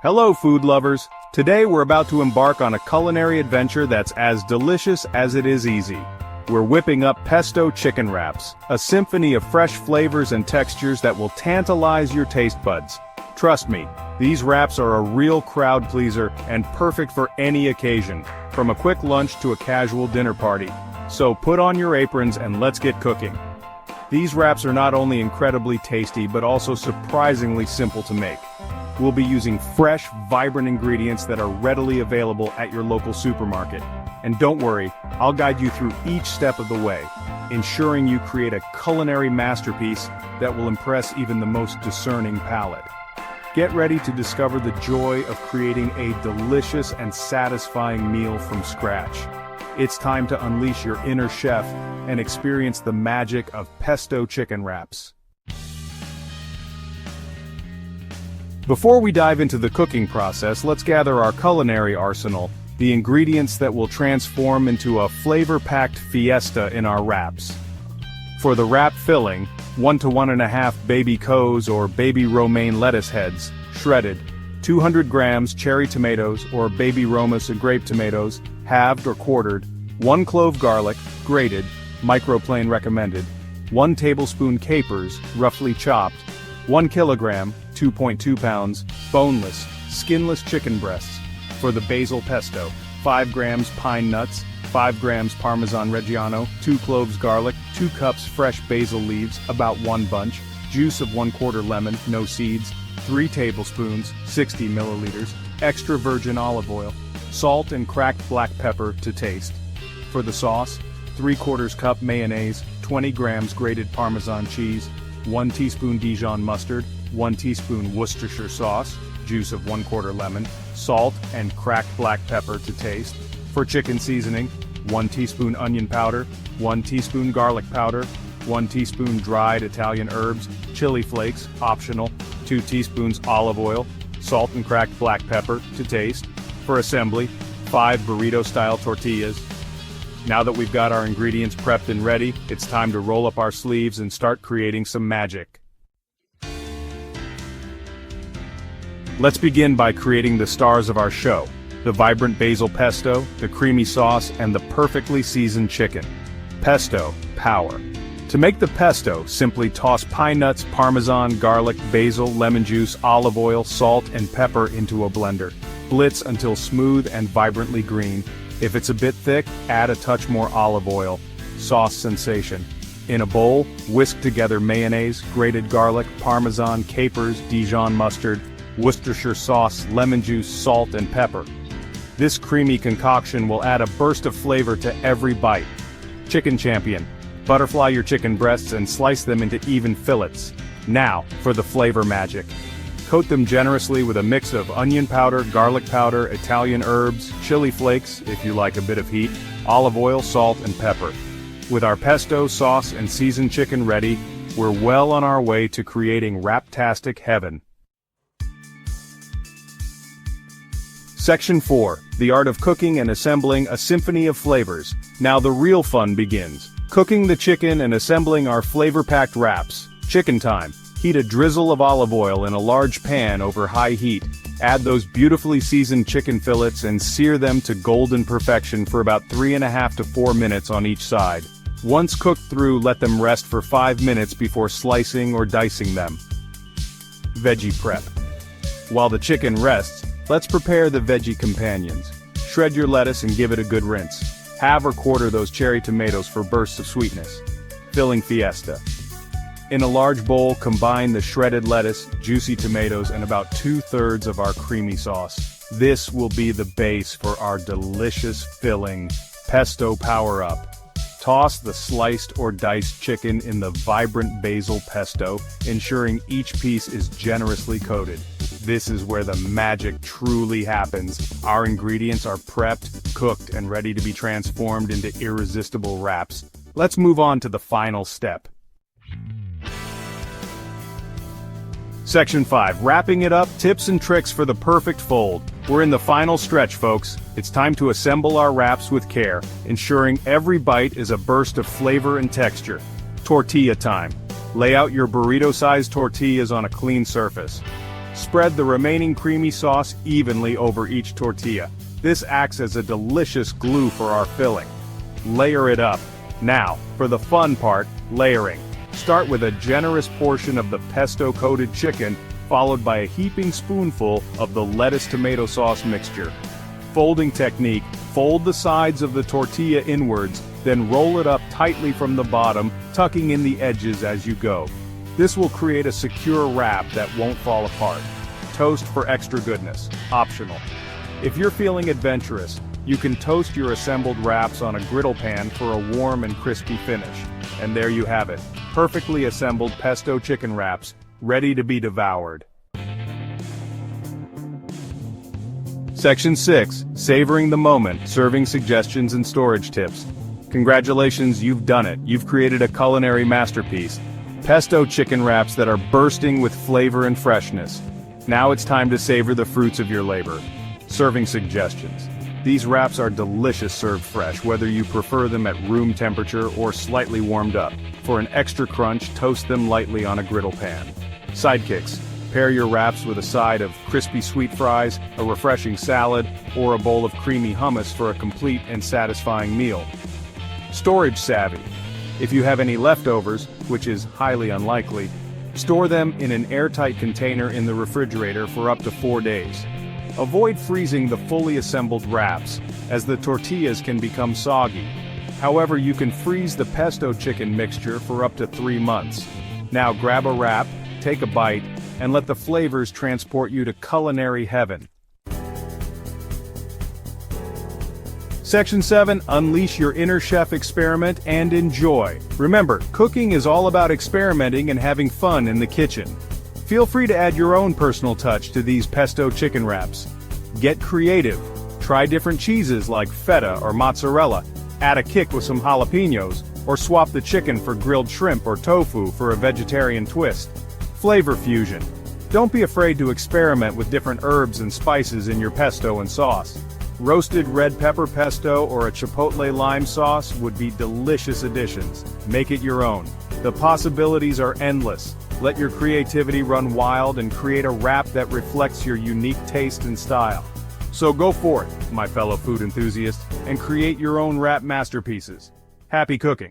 Hello food lovers! Today we're about to embark on a culinary adventure that's as delicious as it is easy. We're whipping up pesto chicken wraps, a symphony of fresh flavors and textures that will tantalize your taste buds. Trust me, these wraps are a real crowd pleaser and perfect for any occasion, from a quick lunch to a casual dinner party. So put on your aprons and let's get cooking. These wraps are not only incredibly tasty but also surprisingly simple to make. We'll be using fresh, vibrant ingredients that are readily available at your local supermarket. And don't worry, I'll guide you through each step of the way, ensuring you create a culinary masterpiece that will impress even the most discerning palate. Get ready to discover the joy of creating a delicious and satisfying meal from scratch. It's time to unleash your inner chef and experience the magic of pesto chicken wraps. Before we dive into the cooking process, let's gather our culinary arsenal, the ingredients that will transform into a flavor-packed fiesta in our wraps. For the wrap filling, 1 to 1.5 baby coes or baby romaine lettuce heads, shredded, 200 grams cherry tomatoes or baby Roma grape tomatoes, halved or quartered, 1 clove garlic, grated, microplane recommended, 1 tablespoon capers, roughly chopped, 1 kilogram, 2.2 pounds, boneless, skinless chicken breasts. For the basil pesto, 5 grams pine nuts, 5 grams Parmesan Reggiano, 2 cloves garlic, 2 cups fresh basil leaves, about 1 bunch, juice of 1/4 lemon, no seeds, 3 tablespoons, 60 milliliters, extra virgin olive oil, salt and cracked black pepper to taste. For the sauce, 3/4 cup mayonnaise, 20 grams grated Parmesan cheese, 1 teaspoon Dijon mustard, 1 teaspoon Worcestershire sauce, juice of 1/4 lemon, salt and cracked black pepper to taste. For chicken seasoning, 1 teaspoon onion powder, 1 teaspoon garlic powder, 1 teaspoon dried Italian herbs, chili flakes, optional, 2 teaspoons olive oil, salt and cracked black pepper to taste. For assembly, 5 burrito-style tortillas. Now that we've got our ingredients prepped and ready, it's time to roll up our sleeves and start creating some magic. Let's begin by creating the stars of our show, the vibrant basil pesto, the creamy sauce, and the perfectly seasoned chicken. Pesto, power. To make the pesto, simply toss pine nuts, Parmesan, garlic, basil, lemon juice, olive oil, salt, and pepper into a blender. Blitz until smooth and vibrantly green. If it's a bit thick, add a touch more olive oil. Sauce sensation. In a bowl, whisk together mayonnaise, grated garlic, Parmesan, capers, Dijon mustard, Worcestershire sauce, lemon juice, salt, and pepper. This creamy concoction will add a burst of flavor to every bite. Chicken champion. Butterfly your chicken breasts and slice them into even fillets. Now, for the flavor magic. Coat them generously with a mix of onion powder, garlic powder, Italian herbs, chili flakes, if you like a bit of heat, olive oil, salt, and pepper. With our pesto, sauce, and seasoned chicken ready, we're well on our way to creating wraptastic heaven. Section 4. The art of cooking and assembling a symphony of flavors. Now the real fun begins. Cooking the chicken and assembling our flavor-packed wraps. Chicken time. Heat a drizzle of olive oil in a large pan over high heat. Add those beautifully seasoned chicken fillets and sear them to golden perfection for about 3.5 to 4 minutes on each side. Once cooked through, let them rest for 5 minutes before slicing or dicing them. Veggie prep. While the chicken rests, let's prepare the veggie companions. Shred your lettuce and give it a good rinse. Halve or quarter those cherry tomatoes for bursts of sweetness. Filling fiesta. In a large bowl, combine the shredded lettuce, juicy tomatoes, and about 2/3 of our creamy sauce. This will be the base for our delicious filling, pesto power-up. Toss the sliced or diced chicken in the vibrant basil pesto, ensuring each piece is generously coated. This is where the magic truly happens. Our ingredients are prepped, cooked, and ready to be transformed into irresistible wraps. Let's move on to the final step. Section 5. Wrapping it up, tips and tricks for the perfect fold. We're in the final stretch, folks. It's time to assemble our wraps with care, ensuring every bite is a burst of flavor and texture. Tortilla time. Lay out your burrito-sized tortillas on a clean surface. Spread the remaining creamy sauce evenly over each tortilla. This acts as a delicious glue for our filling. Layer it up. Now, for the fun part, layering. Start with a generous portion of the pesto-coated chicken, followed by a heaping spoonful of the lettuce-tomato sauce mixture. Folding technique: fold the sides of the tortilla inwards, then roll it up tightly from the bottom, tucking in the edges as you go. This will create a secure wrap that won't fall apart. Toast for extra goodness, optional. If you're feeling adventurous, you can toast your assembled wraps on a griddle pan for a warm and crispy finish. And there you have it, perfectly assembled pesto chicken wraps, ready to be devoured. Section 6, Savoring the Moment, Serving Suggestions and Storage Tips. Congratulations, you've done it. You've created a culinary masterpiece. Pesto chicken wraps that are bursting with flavor and freshness. Now it's time to savor the fruits of your labor. Serving suggestions. These wraps are delicious served fresh, whether you prefer them at room temperature or slightly warmed up. For an extra crunch, toast them lightly on a griddle pan. Sidekicks. Pair your wraps with a side of crispy sweet fries, a refreshing salad, or a bowl of creamy hummus for a complete and satisfying meal. Storage savvy. If you have any leftovers, which is highly unlikely, store them in an airtight container in the refrigerator for up to 4 days. Avoid freezing the fully assembled wraps, as the tortillas can become soggy. However, you can freeze the pesto chicken mixture for up to 3 months. Now grab a wrap, take a bite, and let the flavors transport you to culinary heaven. Section 7, Unleash your inner chef experiment and enjoy. Remember, cooking is all about experimenting and having fun in the kitchen. Feel free to add your own personal touch to these pesto chicken wraps. Get creative. Try different cheeses like feta or mozzarella, add a kick with some jalapenos, or swap the chicken for grilled shrimp or tofu for a vegetarian twist. Flavor fusion. Don't be afraid to experiment with different herbs and spices in your pesto and sauce. Roasted red pepper pesto or a chipotle lime sauce would be delicious additions. Make it your own. The possibilities are endless. Let your creativity run wild and create a wrap that reflects your unique taste and style. So go forth, my fellow food enthusiasts, and create your own wrap masterpieces. Happy cooking!